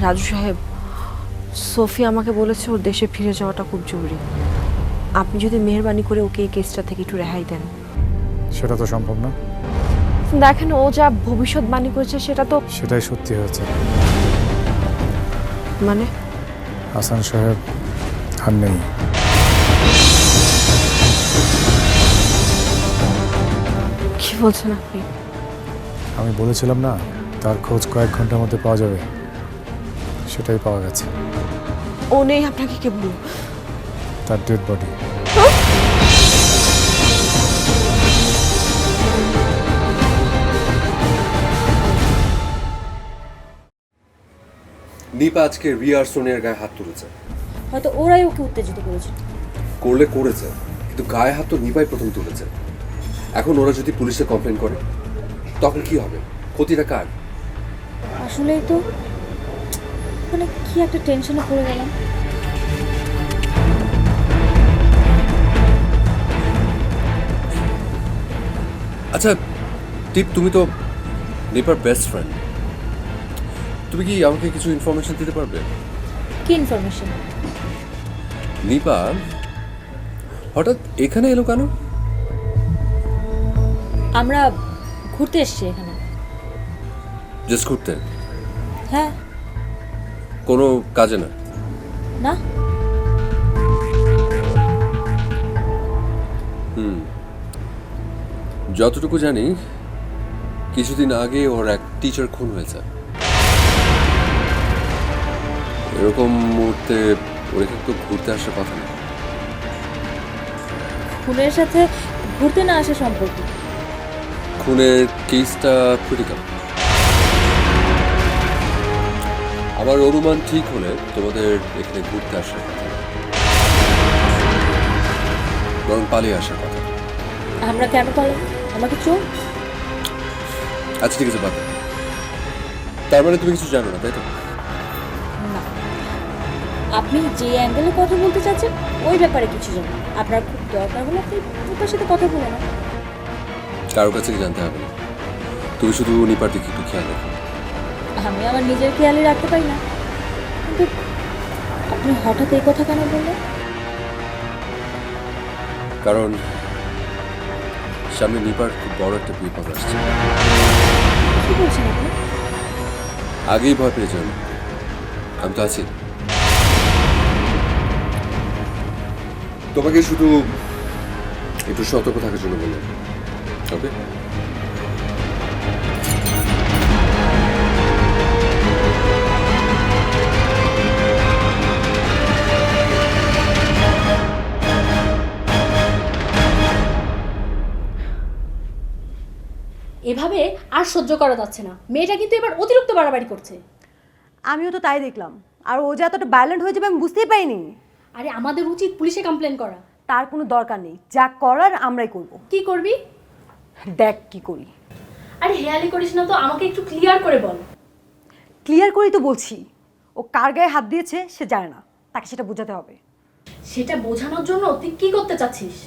রাজু সাহেব, সোফি আমাকে বলেছে ওর দেশে ফিরে যাওয়াটা খুব জরুরি। আপনি যদি মেহেরবানি করে ওকে এই কেসটা থেকে একটু রেহাই দেন। সেটা তো সম্ভব না। দেখেন, ও যা ভবিষ্যৎবাণী করেছে সেটাই সত্যি হয়েছে। মানে হাসান সাহেব আর নেই। কি বলছেন আপনি? আমি বলেছিলাম না তার খোঁজ কয়েক ঘন্টার মধ্যে পাওয়া যাবে, সেটাই পাওয়া গেছে। ও নেই আপনাকে কে বলল? তার ডেড বডি। নিপা আজকে রিয়া আর সোনিয়ার গায়ে হাত তুলেছে। হয়তো ওরাই ওকে উত্তেজিত করেছে। করেছে, কিন্তু গায়ে হাত তো নিপাই প্রথম তুলেছে। এখন ওরা যদি পুলিশে কমপ্লেন করে তখন কি হবে? ক্ষতিটা কার? আসলেই তো মানে কি একটা টেনশনে পড়ে গেলাম। আচ্ছা টিপ, তুমি তো নিপার বেস্ট ফ্রেন্ড, তুমি কি আমাকে কিছু ইনফরমেশন দিতে পারবে? কি ইনফরমেশন? নিপা হঠাৎ এখানে এলো কেন? আমরা ঘুরতে এসেছি এখানে। জাস্ট ঘুরতে? হ্যাঁ। কোনো কাজে না? না। যতটুকু জানি কিছুদিন আগে ওর এক টিচার খুন হয়েছে। এরকম মুহূর্তে ওর এখানে তো ঘুরতে আসার কথা না। খুনের সাথে ঘুরতে না আসা সম্পর্ক? খুনের কেসটা ক্রিটিক্যাল। আমার অনুমান ঠিক হলে তোমাদের এখানে ঘুরতে আসার কথা না, বরং পালিয়ে আসার কথা। আমরা কেন পালাম? আমাকে চোখ। আচ্ছা ঠিক আছে, বাদ দাও। তার মানে তুমি কিছু জানো না, তাই তো? না, আপনি যে অ্যাঙ্গেলে কথা বলতে চাচ্ছেন ওই ব্যাপারে কিছু জানেন। আপনার খুব দরকার হলে আপনি ওটার সাথে কথা বলে না। কারোর কাছে কি জানতে হবে না, তুমি শুধু নিপার দিকে একটু খেয়াল রাখো। আমি আমার নিজের খেয়ালই রাখতে পারি না। কিন্তু আপনি হঠাৎ এই কথা কেন বললেন? কারণ সামনে নিপার খুব বড় একটা বিপদ আসছে। কি বলছেন আপনি? আগেই ভয় পেয়ে যান, আমি তো আছি। তোমাকে শুধু একটু সতর্ক থাকার জন্য বললাম, ওকে? এভাবে আর সহ্য করা যাচ্ছে না। মেয়েটা কিন্তু এবার অতিরিক্ত বাড়াবাড়ি করছে। আমিও তো তাই দেখলাম। আর ও যে এতটা ভায়োলেন্ট হয়ে যাবে আমি বুঝতেই পারিনি। আরে আমাদের উচিত পুলিশে কমপ্লেন করা। তার কোনো দরকার নেই, যা করার আমরাই করব। কি করবি? দেখ কি করি। আরে হেয়ালি করিস না তো, আমাকে একটু ক্লিয়ার করে বল। ক্লিয়ার করেই তো বলছি। ও কার গায়ে হাত দিয়েছে সে জানে না, তাকে সেটা বোঝাতে হবে। সেটা বোঝানোর জন্য তুই কি করতে চাচ্ছিস?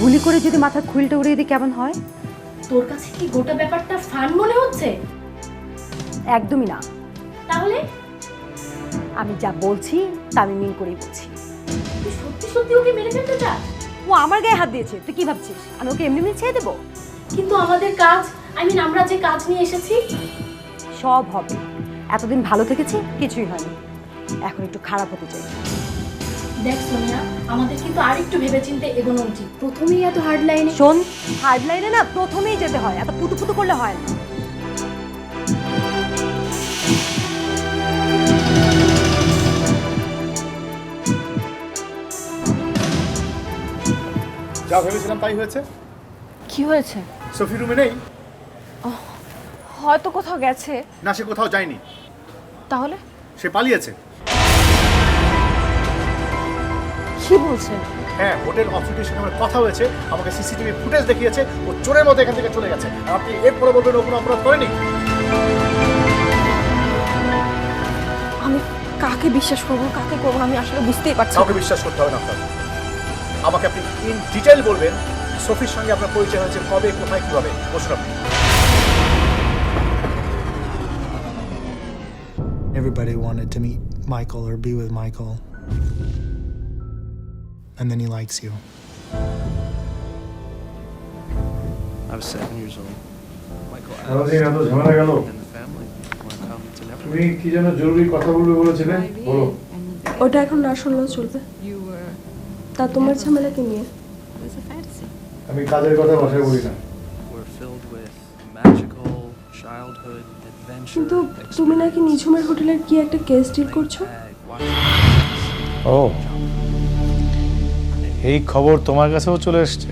গুলি করে যদি মাথার খুলটা উড়িয়ে দিই কেমন হয়? তোর কাছে কি গোটা ব্যাপারটা ফান মনে হচ্ছে? একদমই না। তাহলে আমি যা বলছি তা আমি মিন করেই বলছি। তুই সত্যি সত্যি ওকে মেরে ফেলতে চাস? ও আমার গায়ে হাত দিয়েছে, তুই কি ভাবছিস আমি ওকে এমনি এমনি ছেড়ে দেবো? কিন্তু আমাদের কাজ, আমরা যে কাজ নিয়ে এসেছি। সব হবে। এতদিন ভালো থেকেছি, কিছুই হয়নি। এখন একটু খারাপ হতে চাই। দেখ সোনিয়া, আমাদের কিন্তু আরেকটু ভেবেচিন্তে এগোনো উচিত। প্রথমেই এত হার্ড লাইনে। শোন, হার্ড লাইনে না প্রথমেই যেতে হয়, এত পুতু পুতু করলে হয় না। যা ভেবেছিলাম তাই হয়েছে। কি হয়েছে? সোফি রুমে নেই। হয়তো কোথাও গেছে। না, সে কোথাও যায়নি, তাহলে সে পালিয়েছে। কি বলছেন? হ্যাঁ, হোটেল অথরিটির সঙ্গে আমার কথা হয়েছে, আমাকে সিসিটিভি ফুটেজ দেখিয়েছে। ও চোরের মতো এখান থেকে চলে গেছে। আর আপনি এরপরে বলবেন ও কোনো অপরাধ করেনি? আমি কাকে বিশ্বাস করবো কাকে করবো আমি আসলে বুঝতেই পারছি না। কাউকে বিশ্বাস করতে হবে না আপনার। আমাকে আপনি ইন ডিটেইল বলবেন সোফির সঙ্গে আপনার পরিচয় হয়েছে কবে, কোথায়, কিভাবে। বসুন আপনি। Everybody wanted to meet Michael or be with Michael. And then he likes you. I was 7 years old. Michael আমাদের এত ঝামেলা গেল and the family want to come to Neverland. তুমি কি যেন জরুরি কথা বলবে বলেছিলে বলো ওটা এখন না শুনলেও চলবে তা তোমার ঝামেলা কি নিয়ে আমি কাজের কথা বাসায় বলি না We're filled with magical childhood adventure. কিন্তু তুমি নাকি নিঝুমের হোটেলের কি একটা কেস ডিল করছো ও এই খবর তোমার কাছেও চলে এসেছে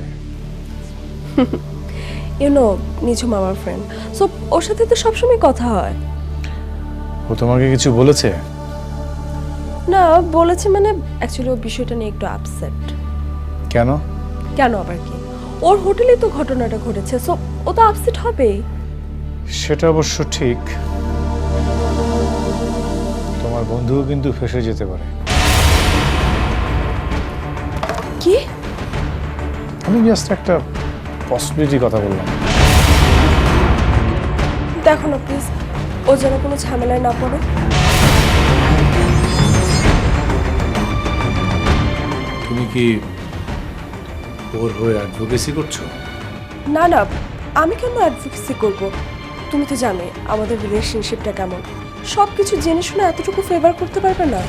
ইউনো নিঝুম আমার ফ্রেন্ড সো ওর সাথে তো সবসময় কথা হয় ও তোমাকে কিছু বলেছে না বলেছে মানে অ্যাকচুয়ালি ও বিষয়টা নিয়ে একটু আপসেট কেন কেন আবার কি ওর হোটেলেই তো ঘটনাটা ঘটেছে সো ও তো আপসেট হবেই সেটা অবশ্য ঠিক তোমার বন্ধুও কিন্তু ফেঁসে যেতে পারে কি আমি জাস্ট একটা পসিবিলিটি কথা বললাম দেখো না প্লিজ ও যেন কোনো ঝামেলায় না পড়ে তুমি কি ওর হয়ে অ্যাডভোকেসি করছো না না আমি কেন অ্যাডভোকেসি করব তুমি তো জানো আমাদের রিলেশনশিপটা কেমন সব কিছু জেনে শুনে এতটুকু ফেভার করতে পারবে না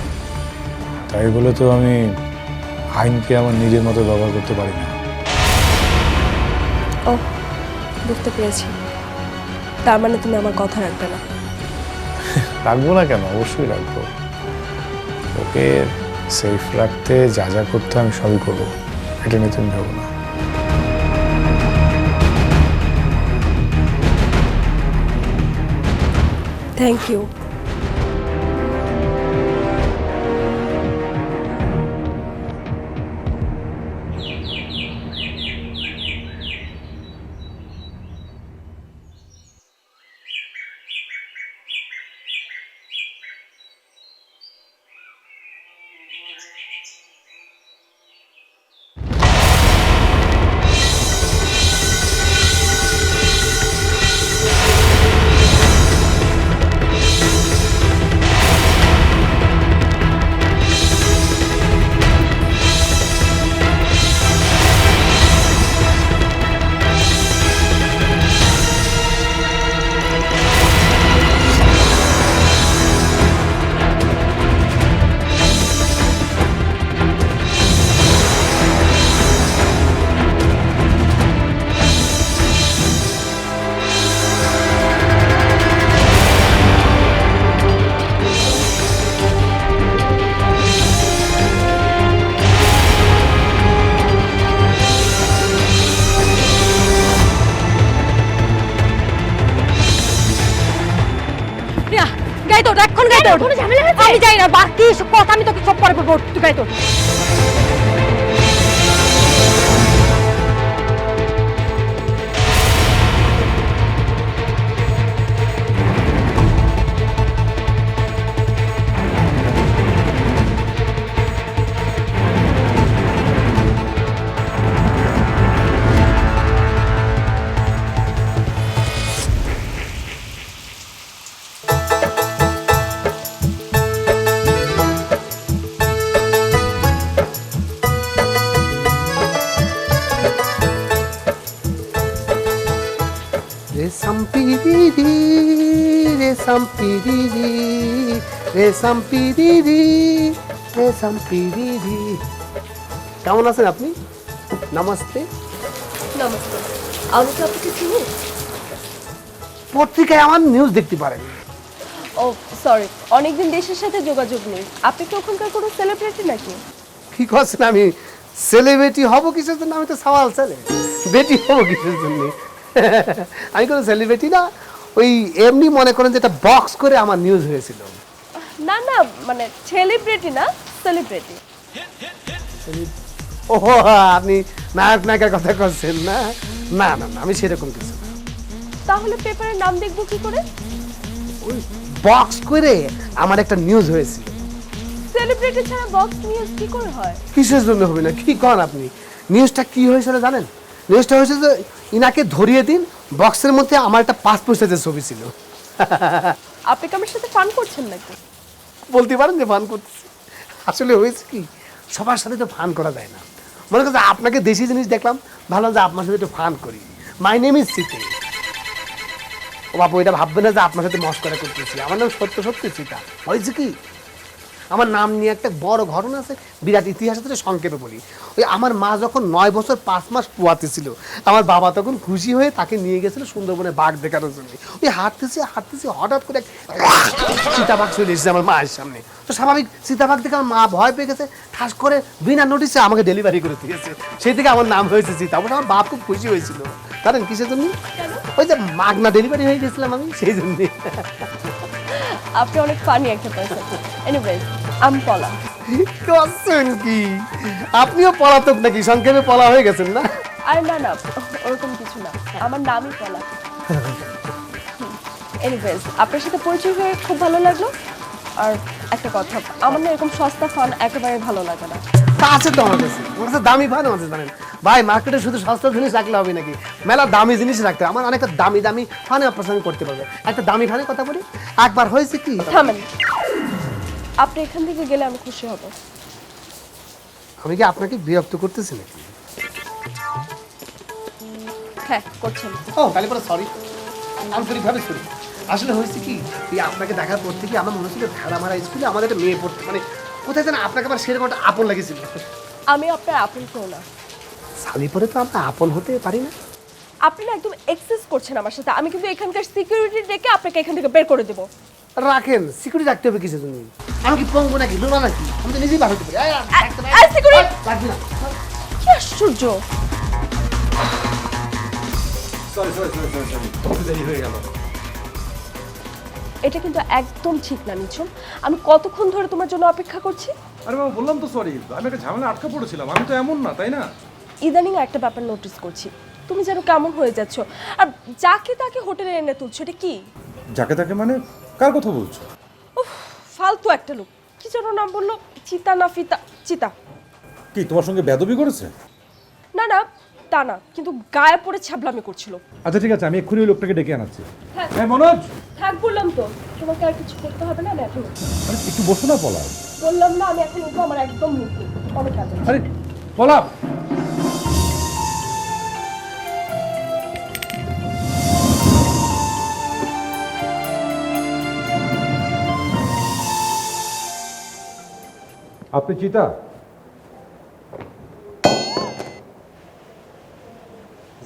তাই বলে তো আমি আইনকে আমার নিজের মতো ব্যবহার করতে পারি না ও বুঝতে পেরেছি তার মানে তুমি আমার কথা রাখবে না রাখবো না কেন অবশ্যই রাখবো ওকে সেফ রাখতে যা যা করতে আমি সবই করবো এটা নিয়ে তুমি ভাবো না থ্যাংক ইউ গাই তো এখন গাই তো কোনো ঝামেলা হয়েছে আমি যাই না বাকি সব কথা আমি তোকে সব পরে বলবো তুই গাই তো রেশম পিরিরি রেশম পিরিরি রেশম পিরিরি রেশম পিরিরি কেমন আছেন আপনি নমস্তে নমস্কার আমি তো আপনাকে চিনি পত্রিকায় আমার নিউজ দেখতে পারেন ও সরি অনেকদিন দেশের সাথে যোগাযোগ নেই আপনি কি ওখানকার কোনো সেলিব্রিটি নাকি কি করছেন আমি সেলিব্রিটি হব কিসের জন্য আমি তো সওয়াল ছেলে বেটি হব কিসের জন্য আমি কোনো সেলিব্রিটি না ওই এমনি মনে করেন যে একটা বক্স করে আমার নিউজ হয়েছিল না না মানে সেলিব্রিটি না সেলিব্রিটি ও আপনি নায়ক নায়িকার কথা করছেন না না না না আমি সেরকম কিছু না। তাহলে পেপারের নাম দেখবো কি করে ওই বক্স করে আমার একটা নিউজ হয়েছিল সেলিব্রিটি ছাড়া বক্স নিউজ কি করে হয় কিসের জন্য হবে না কি করেন আপনি নিউজটা কি হয়েছিল জানেন নিউজটা হয়েছে যে ইনাকে ধরিয়ে দিন বক্সের মধ্যে আমার একটা পাসপোর্ট সাইজের ছবি ছিল আপনি কি আমার সাথে ফান করছেন নাকি? বলতে পারেন যে ফান করতেছি। আসলে হয়েছে কি, সবার সাথে তো ফান করা যায় না। মনে করছে আপনাকে দেশি জিনিস দেখলাম, ভালো যে আপনার সাথে একটু ফান করি। My name is চিতে। ও বাপু, এটা ভাববে না যে আপনার সাথে মস্করা করতেছি। আমার নাম সত্য সত্যি চিতা। হয়েছে কি, আমার নাম নিয়ে একটা বড় ঘটনা আছে, বিরাট ইতিহাস আছে, সংক্ষেপে বলি। ওই আমার মা যখন 9 বছর 5 মাস পোয়াতে ছিল, আমার বাবা তখন খুশি হয়ে তাকে নিয়ে গেছিল সুন্দরবনে বাঘ দেখানোর জন্য। ওই হাঁটতেছে হঠাৎ করে চিতাবাঘ চলে এসেছে আমার মায়ের সামনে। তো স্বাভাবিক চিতাবাঘ দেখে আমার মা ভয় পেয়ে গেছে, ঠাস করে বিনা নোটিসে আমাকে ডেলিভারি করে দিয়েছে। সেই থেকে আমার নাম হয়েছে চিতা। অবশ্য আমার বাপ খুব খুশি হয়েছিল। জানেন কিসের জন্য? ওই যে মাগনা ডেলিভারি হয়ে গেছিলাম আমি, সেই জন্যে। আপনি অনেক ফানি একটা পারসন। এনিওয়েজ, আমি পলা। করছেন কি, আপনিও পলাতক নাকি? সংক্ষেপে পলা হয়ে গেছেন না? আর না, ওরকম কিছু না, আমার নামই পলা। এনিওয়েজ, আপনার সাথে পরিচয় হয়ে খুব ভালো লাগলো। আর একটা কথা, আমার না এরকম সস্তা ফান একেবারে ভালো লাগে না। তা আছে তো আমার কাছে, আমার কাছে দামি ফান আছে। জানেন ভাই, মার্কেটে শুধু সস্তা জিনিস রাখলে হবে নাকি? মেলা দামি জিনিস রাখতে হবে। আমার অনেকটা দামি ফানে আপনার সঙ্গে করতে পারবে। একটা দামি ফানে কথা বলি। একবার হয়েছে কি, থামেন, আপনি এখান থেকে গেলে আমি খুশি হব। আমি কি আপনাকে বিরক্ত করতেছি নাকি? হ্যাঁ, করছেন। ও তাহলে পরে সরি, আন্তরিকভাবে সরি। আসলে হয়েছে কি, এই আপনাকে দেখার পর থেকে আমার মনে হচ্ছিল ভেড়া মারা স্কুলে আমাদের একটা মেয়ে পড়তে, মানে কোথায় যেন আপনাকে আমার সেরকম একটা আপন লেগেছিল। আমি আপনার আপন কেউ না। সালি পরে তো আমরা আপন হতে পারি না। আপনি না একদম এক্সেস করছেন আমার সাথে। আমি কিন্তু এখানকার সিকিউরিটি ডেকে আপনাকে এখান থেকে বের করে দেবো। রাখেন, সিকিউরিটি রাখতে হবে কিসের জন্য? আমি কি পঙ্গু নাকি, লোনা নাকি? আমি তো নিজেই বার হতে পারি। সিকিউরিটি রাখবি না। কি আশ্চর্য! দেরি হয়ে গেল। এটা কিন্তু একদম ঠিক না নিঝুম। আমি কতক্ষণ ধরে তোমার জন্য অপেক্ষা করছি। আরে বাবা, বললাম তো সরি, আমি একটা ঝামেলা আটকা পড়েছিলাম। আমি তো এমন না, তাই না? ইদানিং একটা ব্যাপার নোটিস করছি, তুমি যেন কেমন হয়ে যাচ্ছ। আর যাকে তাকে হোটেলে এনে তুলছো, এটা কি? যাকে তাকে মানে কার কথা বলছো? উফ, ফালতু একটা লোক। কি যেন নাম বললো, চিতা না ফিতা? চিতা। কি তোমার সঙ্গে বেদবি করেছে? না, তা না, কিন্তু গায়ে পড়ে ছাবলামি করছিল। আচ্ছা ঠিক আছে, আমি এক্ষুনি ওই লোকটাকে ডেকে আনাচ্ছি। হ্যাঁ। হ্যাঁ মনোজ, থাক বললাম তো, তোমাকে আর কিছু করতে হবে না। আমি এখন উঠবো। আরে একটু বসো না পলাপ। বললাম না, আমি এখন উঠবো। আমার একদম মুখ নেই, অনেক কাজ আছে। আরে পলাপ, আপনি চিতা?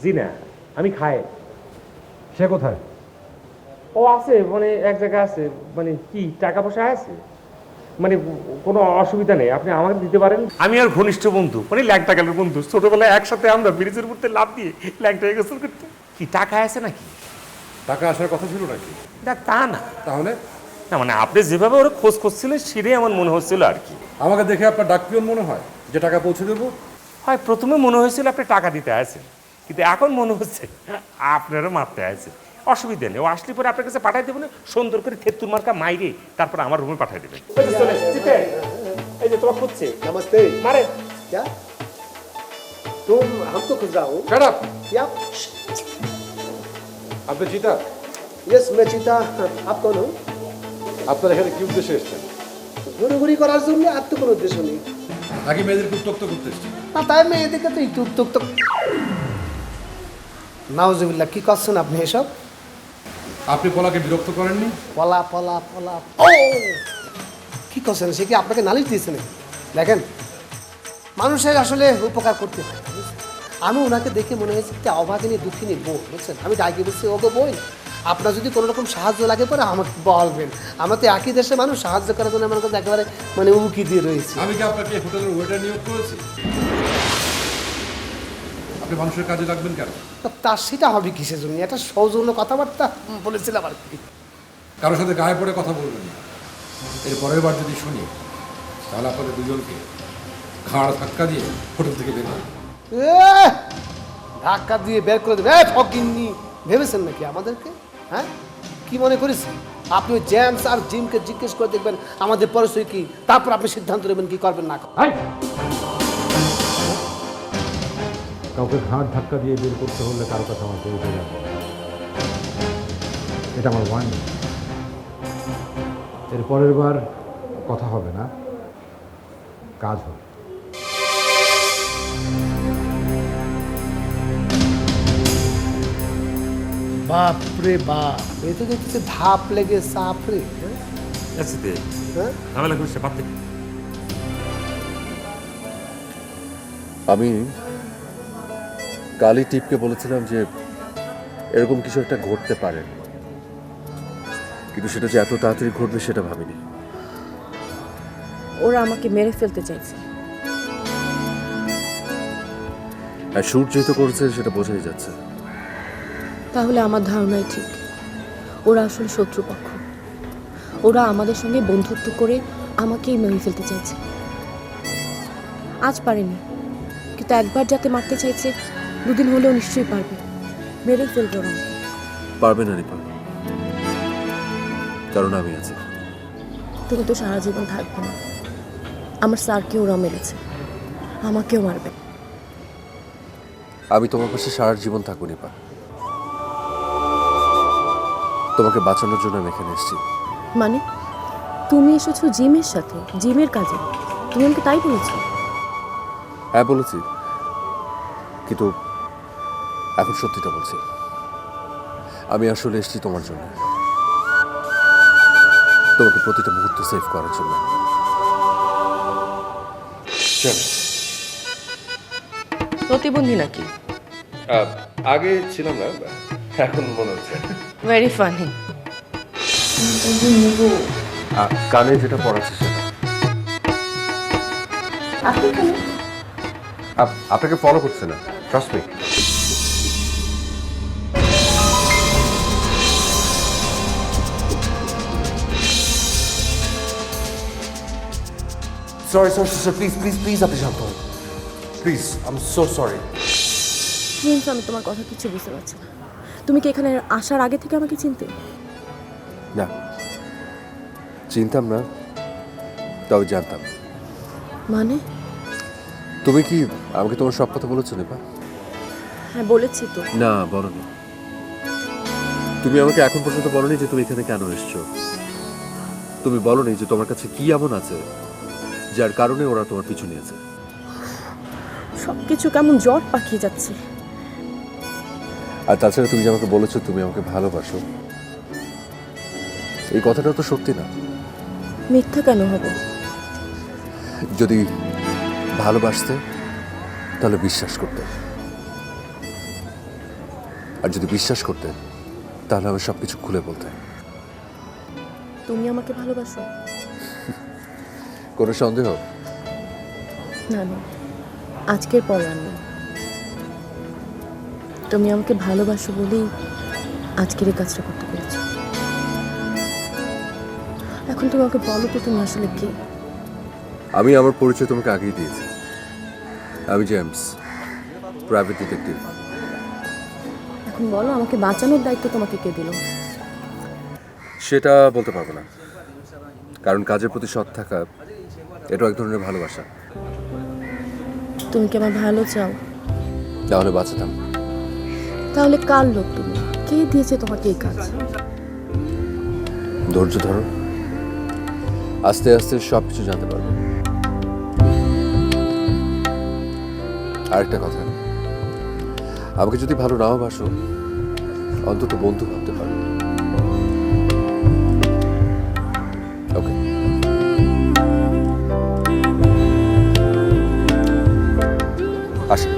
জি না, আমি খাই। সে কোথায়? ও আছে, মানে এক জায়গায় আছে। মানে কি টাকা পয়সা আছে, মানে কোনো অসুবিধা নেই, আপনি আমাকে দিতে পারেন। আমি আর ঘনিষ্ঠ বন্ধু, মানে ল্যাংটা গেলের বন্ধু। ছোটবেলায় একসাথে আমরা ব্রিজের উপর লাভ দিয়ে ল্যাংটা গোসল করতাম। কি টাকা আছে নাকি? টাকা আসার কথা ছিল নাকি? না তা না। তাহলে না মানে আপনি যেভাবে ওরা খোঁজ করছিলেন সেটাই আমার মনে হচ্ছিল আর কি। আমাকে দেখে আপনার ডাকপিয়ন মনে হয় যে টাকা পৌঁছে দেবো? হয় প্রথমে মনে হয়েছিল আপনি টাকা দিতে আছেন, কিন্তু এখন মনে হচ্ছে আপনারও মারতে আছে। অসুবিধা নেই, ও আসলে পরে আপনার কাছে পাঠাই দেবেন, সুন্দর করে থেতুর মার্কা মাইরে তারপর আমার রুমে পাঠাই দেবেন। এই যে তোমার খুঁজছে। नमस्ते। मारे क्या? तुम हमको खुद रहा हूँ। Shut up! क्या? আপনি চিতা? यस, मैं चिता। आप कौन हो? আপনার এখানে কি উদ্দেশ্যে এসছেন? ঘুরঘুরি করার জন্য আর তো কোনো উদ্দেশ্য নেই। নাকি মেয়েদের উত্তক্ত করতে এসছেন? না, তাই মেয়েদেরকে তো একটু উত্তক্ত। নাউজুবিল্লাহ, কি করছেন আপনি এসব? আপনি পলাকে বিরক্ত করেননি? পলা পলা পলা, ও কি করছেন? সে কি আপনাকে নালিশ দিয়েছে নাকি? দেখেন, মানুষের আসলে উপকার করতে হয়। আমি ওনাকে দেখে মনে হয়েছে একটা অভাগিনী দুঃখিনী বোন, বুঝছেন? আমি ডাকি বলছি, ওগো বোন, আপনার যদি কোনো রকম সাহায্য লাগে পরে আমাকে বলবেন। আমরা তো একই দেশের মানুষ, সাহায্য করার জন্য আমার কাছে একেবারে মানে উকি দিয়ে রয়েছে। আমি কি আপনাকে হোটেলের ওয়েটার নিয়োগ করেছি? আপনি মানুষের কাজে লাগবেন কেন? তার সেটা হবে কিসের জন্য? একটা সৌজন্য কথাবার্তা বলেছিলাম আর কি। কারোর সাথে গায়ে পড়ে কথা বলবেন না। এর পরের বার যদি শুনি, তাহলে আপনাদের দুজনকে ঘাড় ধাক্কা দিয়ে হোটেল থেকে বের করবেন। ধাক্কা দিয়ে বের করে দেবে? ফকিন্নি ভেবেছেন নাকি আমাদেরকে? হ্যাঁ, কি মনে করেছেন? আপনি ওই জেমস আর জিমকে জিজ্ঞেস করে দেখবেন আমাদের পরিচয় কি, তারপর আপনি সিদ্ধান্ত নেবেন কি করবেন না। কাউকে ঘাড় ধাক্কা দিয়ে বের করতে হলে কারো কথা আমার উঠে যাবে। এটা আমার ওয়ার্নিং। এর পরের বার কথা হবে না, কাজ হবে। বাপ রে বাপ, এ তো দেখতেছে ধাপ লেগে সাপ রে। হ্যাঁ? ঝামেলা করছে পাতে। আমি কালই টিপকে বলেছিলাম যে এরকম কিছু একটা ঘটতে পারে, কিন্তু সেটা যে এত তাড়াতাড়ি ঘটবে সেটা ভাবিনি। ওরা আমাকে মেরে ফেলতে চাইছে। আর শুট যেহেতু করেছে সেটা বোঝাই যাচ্ছে। তাহলে আমার ধারণাই ঠিক, ওরা আসলে শত্রুপক্ষ। ওরা আমাদের সঙ্গে বন্ধুত্ব করে আমাকেই মেরে ফেলতে চাইছে। আজ পারেনি, কিন্তু একবার যাতে মারতে চাইছে, দুদিন হলেও নিশ্চয়ই পারবে। মেরে ফেলবে ওরা আমাকে। পারবে না রিপা, কারণ আমি আছি। তুমি তো সারা জীবন থাকবে না। আমার স্যারকে ওরা মেরেছে, আমাকেও মারবে। আমি তোমার পাশে সারা জীবন থাকবো রিপা। তোমাকে বাঁচানোর জন্য আমি এখানে এসেছি। মানে তুমি এসেছো জিমের সাথে, জিমের কাজে? তুমি আমাকে তাই বলেছো? হ্যাঁ বলেছি, কিন্তু এখন সত্যিটা বলছি। আমি আসলে এসেছি তোমার জন্য, তোমাকে প্রতিটা মুহূর্ত সেভ করার জন্য। প্রতিবন্ধী নাকি? আগে ছিলাম না, এখন মনে হচ্ছে। Very funny. কানে যেটা পড়াচ্ছে সেটা। আপনাকে ফলো করছে না, trust me. Sorry sorry sir, please please please আপনি শান্ত হন please. I am so sorry. Prince, আমি তোমার কথা কিছু বুঝতে পারছি না। তুমি কি এখানে আসার আগে থেকে আমাকে চিনতে? না, চিনতাম না, তবে জানতাম। মানে? তুমি কি আমাকে তোমার সব কথা বলেছো নিপা? হ্যাঁ বলেছি তো। না বলোনি। তুমি আমাকে এখন পর্যন্ত বলোনি যে তুমি এখানে কেন এসছো। তুমি বলোনি যে তোমার কাছে কি এমন আছে যার কারণে ওরা তোমার পিছু নিয়েছে। সবকিছু কেমন জ্বর পাকিয়ে যাচ্ছে। আর তাছাড়া তুমি যে আমাকে বলেছো তুমি আমাকে ভালোবাসো, এই কথাটা তো সত্যি না। মিথ্যা কেন হবে? যদি ভালোবাসতে তাহলে বিশ্বাস করতে, আর যদি বিশ্বাস করতে তাহলে আমি সবকিছু খুলে বলতে। তুমি আমাকে ভালোবাসো? কোনো সন্দেহ? না না, আজকের পর আর না। তুমি আমাকে ভালোবাসো বলেই আজকের এই কাজটা করতে পেরেছো। এখন তুমি আমাকে বলো তো তুমি আসলে কে? আমি আমার পরিচয় তোমাকে আগেই দিয়েছি। আমি জেমস, প্রাইভেট ডিটেকটিভ। এখন বলো, আমাকে বাঁচানোর দায়িত্ব তোমাকে কে দিল? সেটা বলতে পারবো না, কারণ কাজের প্রতি সৎ থাকা এটাও এক ধরনের ভালোবাসা। তুমি কি আমার ভালো চাও? তাহলে বাঁচাতাম। তাহলে কার লোক তুমি? কে দিয়েছে তোমাকে এই কাজ? ধৈর্য ধরো, আস্তে আস্তে সবকিছু জানতে পারবে। আরেকটা কথা, আমাকে যদি ভালো নাও বাসো, অন্তত বন্ধু ভাবতে পারো। ওকে, আসি।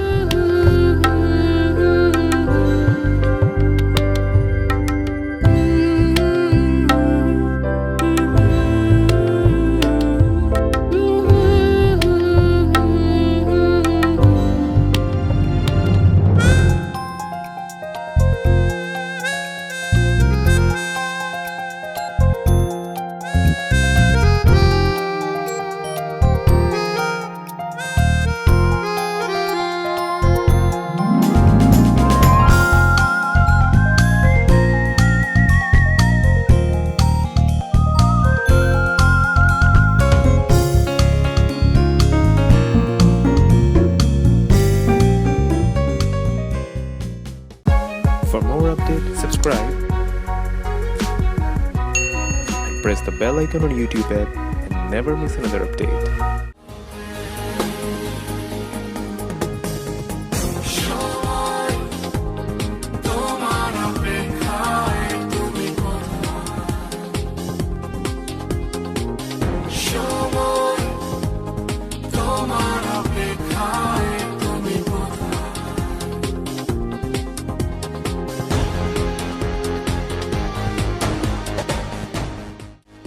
For more updates, subscribe Press the bell icon on YouTube app and never miss another update.